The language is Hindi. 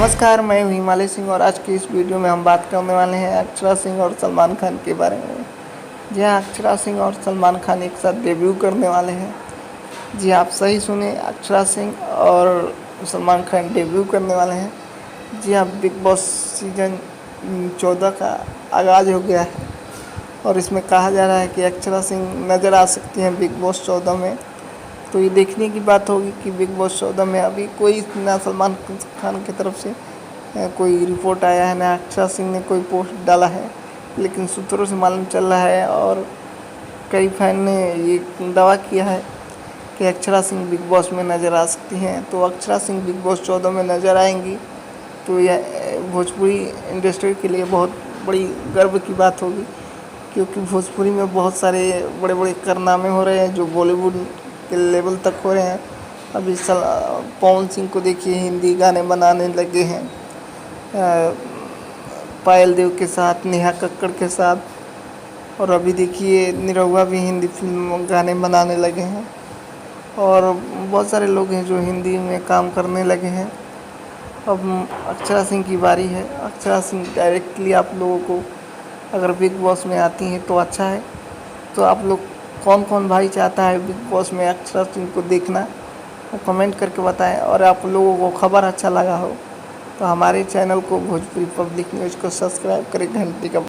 नमस्कार, मैं हूँ हिमालय सिंह और आज की इस वीडियो में हम बात करने वाले हैं अक्षरा सिंह और सलमान खान के बारे में। जी हाँ, अक्षरा सिंह और सलमान खान एक साथ डेब्यू करने वाले हैं। जी आप सही सुने, अक्षरा सिंह और सलमान खान डेब्यू करने वाले हैं। जी हाँ, बिग बॉस सीजन 14 का आगाज़ हो गया है और इसमें कहा जा रहा है कि अक्षरा सिंह नज़र आ सकती हैं बिग बॉस 14 में। तो ये देखने की बात होगी कि बिग बॉस 14 में अभी कोई ना सलमान खान की तरफ से कोई रिपोर्ट आया है, ना अक्षरा सिंह ने कोई पोस्ट डाला है, लेकिन सूत्रों से मालूम चल रहा है और कई फैन ने ये दावा किया है कि अक्षरा सिंह बिग बॉस में नज़र आ सकती हैं। तो अक्षरा सिंह बिग बॉस 14 में नज़र आएंगी तो यह भोजपुरी इंडस्ट्री के लिए बहुत बड़ी गर्व की बात होगी, क्योंकि भोजपुरी में बहुत सारे बड़े बड़े कारनामे हो रहे हैं जो बॉलीवुड के लेवल तक हो रहे हैं। अभी पवन सिंह को देखिए, हिंदी गाने बनाने लगे हैं पायल देव के साथ, नेहा कक्कड़ के साथ, और अभी देखिए निरहुआ भी हिंदी फिल्म गाने बनाने लगे हैं और बहुत सारे लोग हैं जो हिंदी में काम करने लगे हैं। अब अक्षरा सिंह की बारी है। अक्षरा सिंह डायरेक्टली आप लोगों को अगर बिग बॉस में आती हैं तो अच्छा है। तो आप लोग कौन कौन भाई चाहता है बिग बॉस में अक्षरा सिंह को देखना, वो कमेंट करके बताएं। और आप लोगों को खबर अच्छा लगा हो तो हमारे चैनल को भोजपुरी पब्लिक न्यूज़ को सब्सक्राइब करें, घंटी का